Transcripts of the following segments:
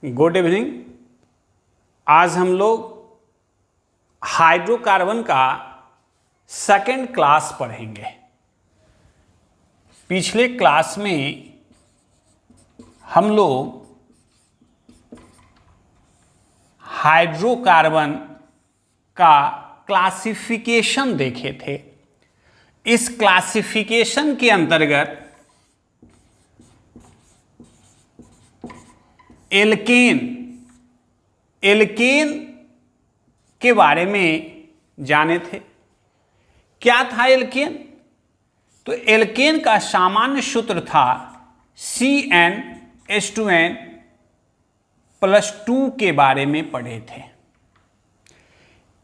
Good evening. आज हम लोग हाइड्रोकार्बन का सेकंड क्लास पढ़ेंगे। पिछले क्लास में हम लोग हाइड्रोकार्बन का क्लासिफिकेशन देखे थे। इस क्लासिफिकेशन के अंतर्गत एल्केन के बारे में जाने थे। क्या था एल्केन? तो एल्केन का सामान्य सूत्र था CnH2n+2 के बारे में पढ़े थे।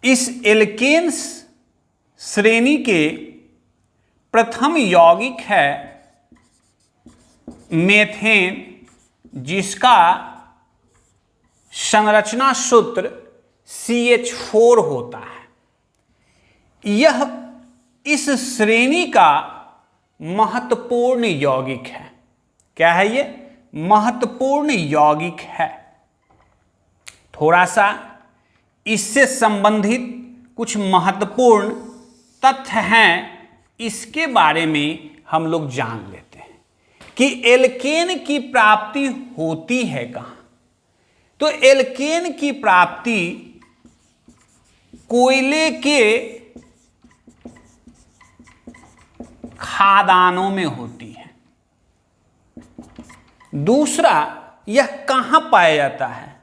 इस एल्केन श्रेणी के प्रथम यौगिक है मेथेन, जिसका संरचना सूत्र CH4 होता है। यह इस श्रेणी का महत्वपूर्ण यौगिक है। क्या है ये? महत्वपूर्ण यौगिक है। थोड़ा सा इससे संबंधित कुछ महत्वपूर्ण तथ्य हैं, इसके बारे में हम लोग जान लेते हैं कि एल्केन की प्राप्ति होती है कहाँ। तो एल्केन की प्राप्ति कोयले के खादानों में होती है। दूसरा, यह कहाँ पाया जाता है?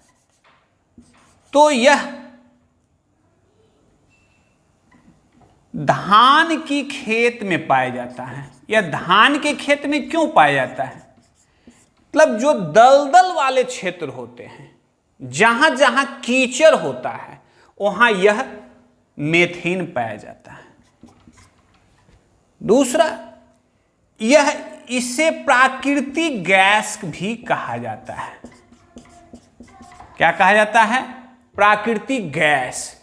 तो यह धान की खेत में पाया जाता है। यह धान के खेत में क्यों पाया जाता है? मतलब जो दलदल वाले क्षेत्र होते हैं, जहां जहां कीचड़ होता है, वहां यह मेथेन पाया जाता है। दूसरा, यह इसे प्राकृतिक गैस भी कहा जाता है। क्या कहा जाता है? प्राकृतिक गैस।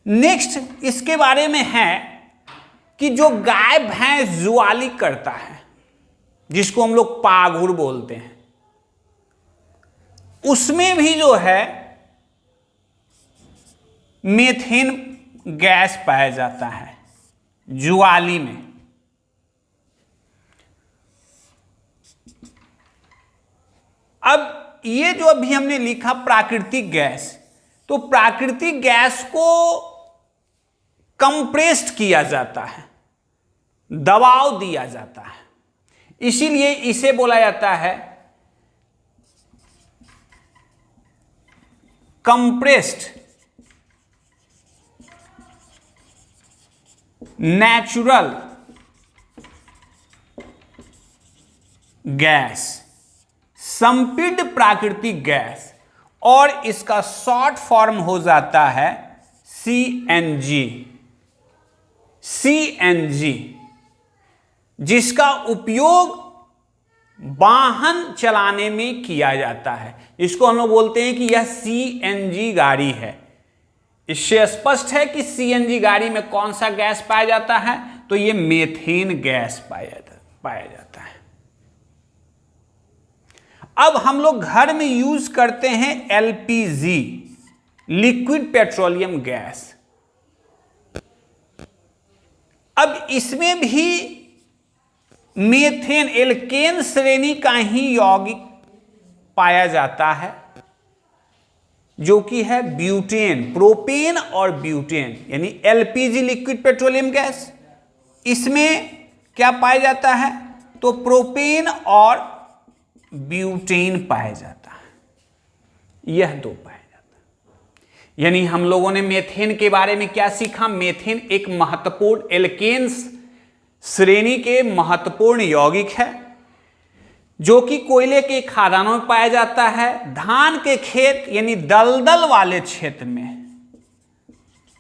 नेक्स्ट इसके बारे में है कि जो गाय भैंस जुआली करता है, जिसको हम लोग पाघुर बोलते हैं, उसमें भी जो है मेथेन गैस पाया जाता है, जुआली में। अब ये जो अभी हमने लिखा प्राकृतिक गैस, तो प्राकृतिक गैस को कंप्रेस्ड किया जाता है, दबाव दिया जाता है, इसीलिए इसे बोला जाता है कंप्रेस्ड नेचुरल गैस, संपीड्य प्राकृतिक गैस, और इसका शॉर्ट फॉर्म हो जाता है CNG। जिसका उपयोग वाहन चलाने में किया जाता है। इसको हम लोग बोलते हैं कि यह CNG गाड़ी है। इससे स्पष्ट है कि CNG गाड़ी में कौन सा गैस पाया जाता है? तो ये मेथेन गैस पाया जाता है। अब हम लोग घर में यूज करते हैं LPG, लिक्विड पेट्रोलियम गैस। अब इसमें भी मेथेन एल्केन श्रेणी का ही यौगिक पाया जाता है, जो कि है ब्यूटेन, प्रोपेन और ब्यूटेन, यानी LPG लिक्विड पेट्रोलियम गैस। इसमें क्या पाया जाता है? तो प्रोपेन और ब्यूटेन पाया जाता है। यह दो पाया जाता है। यानी हम लोगों ने मेथेन के बारे में क्या सीखा? मेथेन एक महत्वपूर्ण एल्केन श्रेणी के महत्वपूर्ण यौगिक है, जो कि कोयले के खादानों में पाया जाता है, धान के खेत यानी दलदल वाले क्षेत्र में,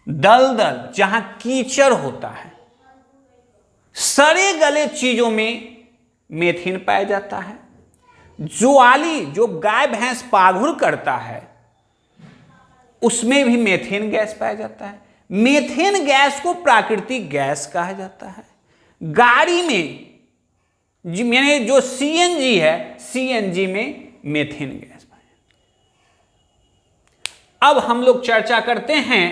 दलदल जहां कीचड़ होता है, सड़े गले चीजों में मेथेन पाया जाता है। जुआली, जो गाय भैंस पाघुर करता है, उसमें भी मेथेन गैस पाया जाता है। मेथेन गैस को प्राकृतिक गैस कहा जाता है। गाड़ी में मैंने जो CNG है, CNG में मेथेन गैस पाया जाता है। अब हम लोग चर्चा करते हैं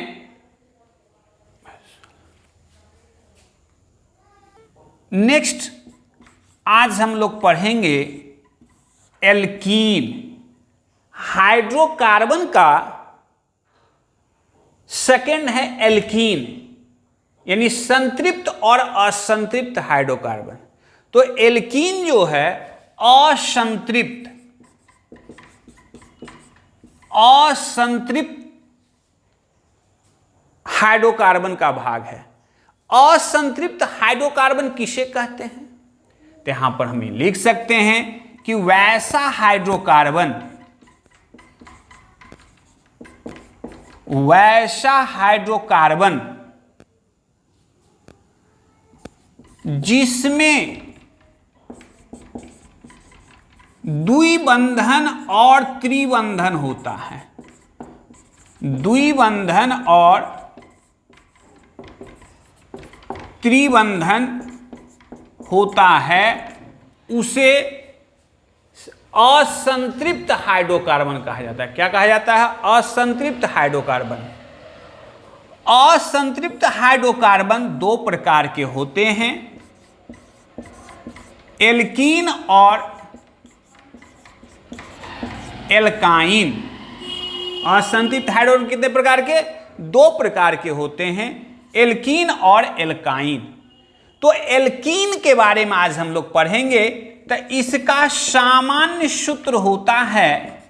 नेक्स्ट। आज हम लोग पढ़ेंगे एल्कीन। हाइड्रोकार्बन का सेकंड है एल्कीन, यानी संतृप्त और असंतृप्त हाइड्रोकार्बन। तो एल्कीन जो है असंतृप्त हाइड्रोकार्बन का भाग है। असंतृप्त हाइड्रोकार्बन किसे कहते हैं? तो यहां पर हम लिख सकते हैं कि वैसा हाइड्रोकार्बन जिसमें द्विबंधन और त्रिबंधन होता है, द्विबंधन और त्रिबंधन होता है, उसे असंतृप्त हाइड्रोकार्बन कहा जाता है। क्या कहा जाता है? असंतृप्त हाइड्रोकार्बन। असंतृप्त हाइड्रोकार्बन दो प्रकार के होते हैं, एल्कीन और एल्काइन। असंतृप्त हाइड्रोकार्बन कितने प्रकार के? दो प्रकार के होते हैं, एल्कीन और एल्काइन। तो एल्कीन के बारे में आज हम लोग पढ़ेंगे। तो इसका सामान्य सूत्र होता है,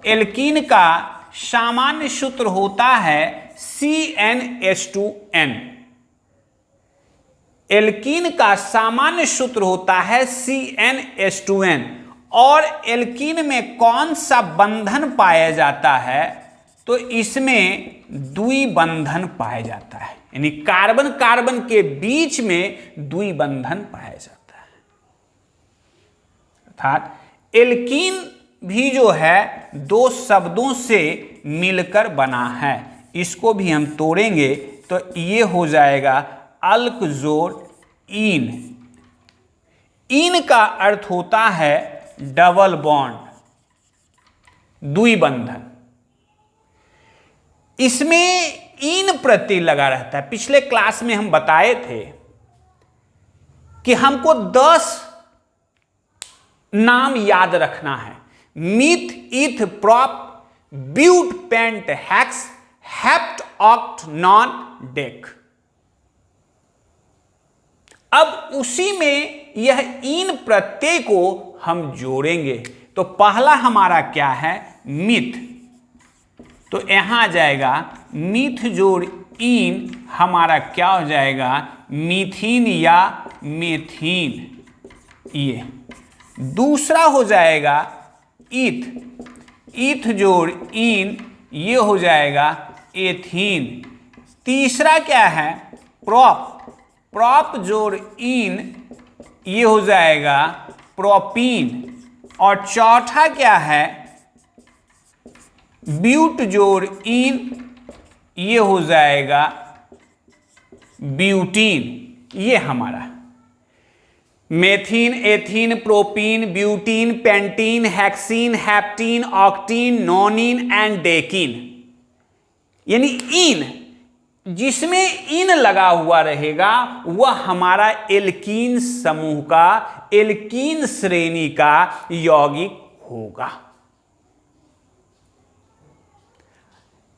एल्कीन का सामान्य सूत्र होता है CnH2n। एल्कीन का सामान्य सूत्र होता है CnH2n। और एल्कीन में कौन सा बंधन पाया जाता है? तो इसमें द्विबंधन पाया जाता है, यानी कार्बन कार्बन के बीच में द्विबंधन पाया जाता है। अर्थात एल्कीन भी जो है दो शब्दों से मिलकर बना है। इसको भी हम तोड़ेंगे तो ये हो जाएगा अल्कजोर इन। इन का अर्थ होता है डबल बॉन्ड, द्विबंधन। इसमें इन प्रत्यय लगा रहता है। पिछले क्लास में हम बताए थे कि हमको 10 नाम याद रखना है, meth, eth, prop, but, pent, hex, hept, oct, non, dec. अब उसी में यह इन प्रत्यय को हम जोड़ेंगे। तो पहला हमारा क्या है? मिथ। तो यहां आ जाएगा मिथ जोड़ इन, हमारा क्या हो जाएगा? मीथीन या मेथीन। ये दूसरा हो जाएगा इथ। इथ जोड़ इन, ये हो जाएगा एथीन। तीसरा क्या है? प्रॉप। प्रॉप जोड़ इन, ये हो जाएगा प्रोपीन। और चौथा क्या है? ब्यूट जोड़ इन, ये हो जाएगा ब्यूटीन। ये हमारा methene, ethene, propene, butene, pentene, hexene, heptene, octene, nonene and decene. यानी इन, जिसमें इन लगा हुआ रहेगा वह हमारा एल्कीन समूह का, एल्कीन श्रेणी का यौगिक होगा।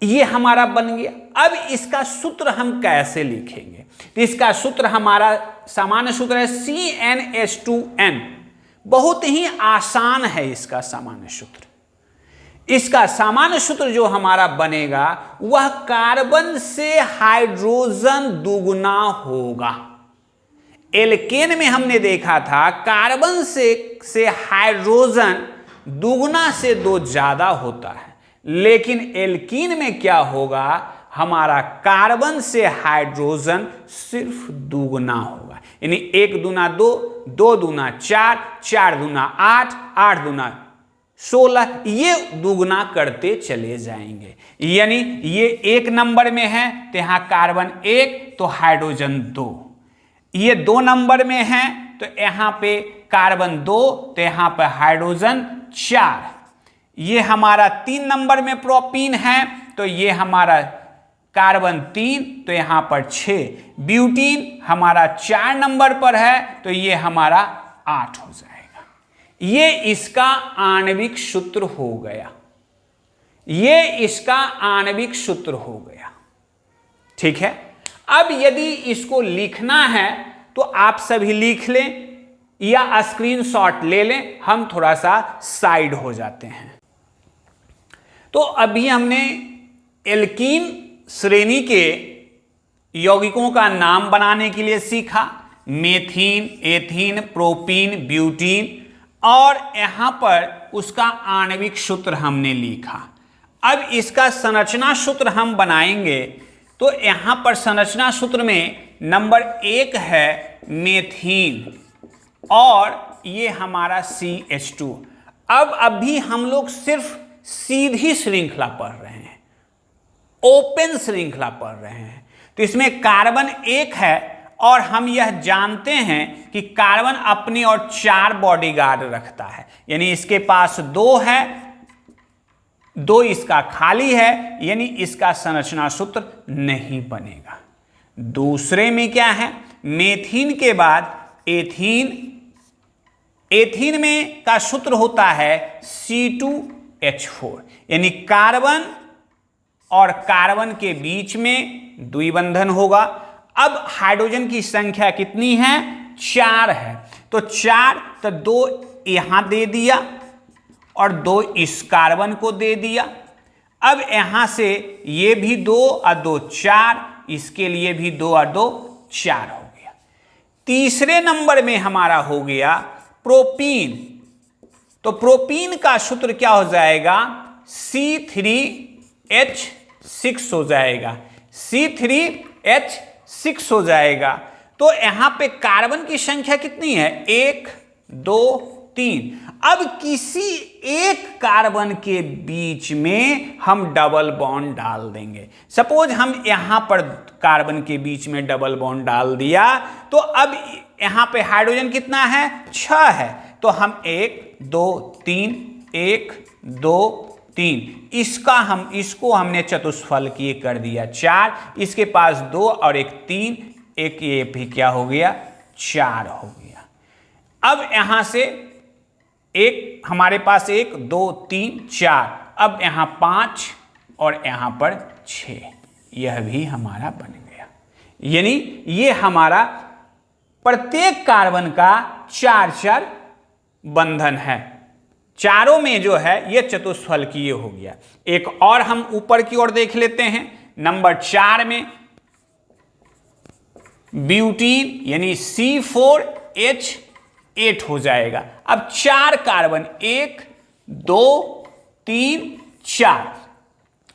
ये हमारा बन गया। अब इसका सूत्र हम कैसे लिखेंगे? तो इसका सूत्र हमारा सामान्य सूत्र है CnH2n। बहुत ही आसान है इसका सामान्य सूत्र। इसका सामान्य सूत्र जो हमारा बनेगा वह कार्बन से हाइड्रोजन दुगुना होगा। एल्केन में हमने देखा था कार्बन से हाइड्रोजन दुगुना से 2 ज्यादा होता है, लेकिन एल्कीन में क्या होगा? हमारा कार्बन से हाइड्रोजन सिर्फ दुगुना होगा। यानी 1 दूना 2, 2 दूना 4, 4 दूना 8, 8 दूना 16, ये दुगुना करते चले जाएंगे। यानी ये 1 नंबर में है तो यहां कार्बन 1 तो हाइड्रोजन 2। ये 2 नंबर में है तो यहां पे कार्बन 2 तो यहां पे हाइड्रोजन 4। ये हमारा 3 नंबर में प्रोपीन है, तो ये हमारा कार्बन 3, तो यहां पर 6। ब्यूटीन हमारा 4 नंबर पर है, तो ये हमारा 8 हो जाएगा। ये इसका आणविक सूत्र हो गया, ये इसका आणविक सूत्र हो गया। ठीक है, अब यदि इसको लिखना है तो आप सभी लिख लें या स्क्रीनशॉट ले लें, हम थोड़ा सा साइड हो जाते हैं। तो अभी हमने एल्कीन श्रेणी के यौगिकों का नाम बनाने के लिए सीखा, मेथीन, एथीन, प्रोपीन, ब्यूटीन, और यहां पर उसका आणविक सूत्र हमने लिखा। अब इसका संरचना सूत्र हम बनाएंगे, तो यहां पर संरचना सूत्र में नंबर 1 है मेथीन और ये हमारा CH2। अब अभी हम लोग सिर्फ सीधी श्रृंखला पढ़ रहे हैं, ओपन श्रृंखला पढ़ रहे हैं, तो इसमें कार्बन 1 है और हम यह जानते हैं कि कार्बन अपनी और 4 बॉडीगार्ड रखता है, यानी इसके पास 2 है, 2 इसका खाली है, यानी इसका संरचना सूत्र नहीं बनेगा। दूसरे में क्या है, मेथीन के बाद एथीन, एथीन में का सूत्र होता है C2H4, यानी कार्बन और कार्बन के बीच में द्विबंधन होगा। अब हाइड्रोजन की संख्या कितनी है, 4 है, तो 4, तो 2 यहां दे दिया और 2 इस कार्बन को दे दिया। अब यहां से ये भी 2 और 2 4, इसके लिए भी 2 और 2 4 हो गया। तीसरे नंबर में हमारा हो गया प्रोपीन, तो प्रोपीन का सूत्र क्या हो जाएगा, C3H6 हो जाएगा, C3H6 हो जाएगा। तो यहां पे कार्बन की संख्या कितनी है, 1 2 3। अब किसी एक कार्बन के बीच में हम डबल बॉन्ड डाल देंगे। सपोज हम यहां पर कार्बन के बीच में डबल बॉन्ड डाल दिया, तो अब यहां पे हाइड्रोजन कितना है, 6 है, तो हम 1 2 3 1 2 3, इसको हमने चतुष्फल किए कर दिया 4, इसके पास 2 और 1 3, एक ये भी क्या हो गया, 4 हो गया। अब यहां से एक हमारे पास 1 2 3 4, अब यहां 5 और यहां पर 6, यह भी हमारा बन गया। यानी ये हमारा प्रत्येक कार्बन का 4 बंधन है, चारों में जो है ये चतुष्फल किए हो गया। एक और हम ऊपर की ओर देख लेते हैं, नंबर 4 में ब्यूटीन यानी C4H8 हो जाएगा। अब 4 कार्बन, 1 2 3 4,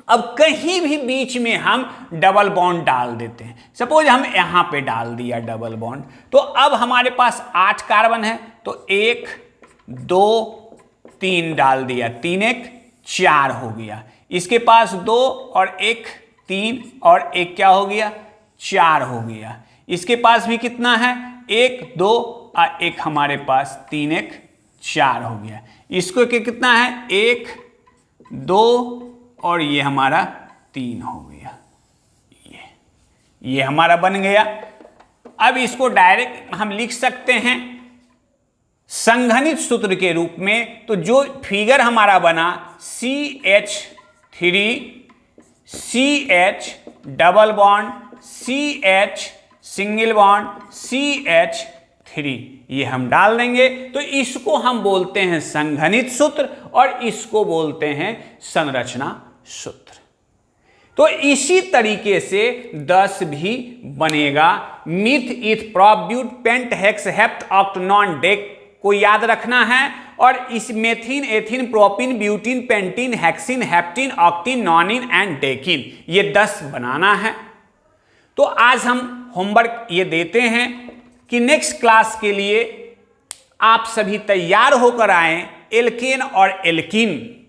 अब कहीं भी बीच में हम डबल बॉन्ड डाल देते हैं। सपोज हम यहां पे डाल दिया डबल बॉन्ड, तो अब हमारे पास 8 कार्बन है, तो 1 2 3 डाल दिया, 3 1 4 हो गया। इसके पास 2 और 1 3 और 1 क्या हो गया, 4 हो गया। इसके पास भी कितना है, 1 2 और 1 हमारे पास 3 1 4 हो गया। इसको कितना है, 1 2 और ये हमारा 3 हो गया। ये हमारा बन गया। अब इसको डायरेक्ट हम लिख सकते हैं संघनित सूत्र के रूप में। तो जो फिगर हमारा बना CH3 CH double bond CH single bond CH3, ये हम डाल देंगे। तो इसको हम बोलते हैं संघनित सूत्र और इसको बोलते हैं संरचना सूत्र। तो इसी तरीके से 10 भी बनेगा। Meth eth prop but pent hex hept oct non dec को याद रखना है, और इस methene ethene propene butene pentene hexene heptene octene nonene and decene, ये 10 बनाना है। तो आज हम होमवर्क ये देते हैं कि नेक्स्ट क्लास के लिए आप सभी तैयार होकर आए एल्केन और एल्कीन।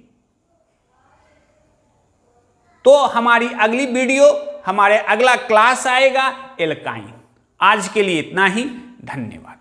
तो हमारी अगली वीडियो, हमारे अगला क्लास आएगा एल्काइन। आज के लिए इतना ही, धन्यवाद।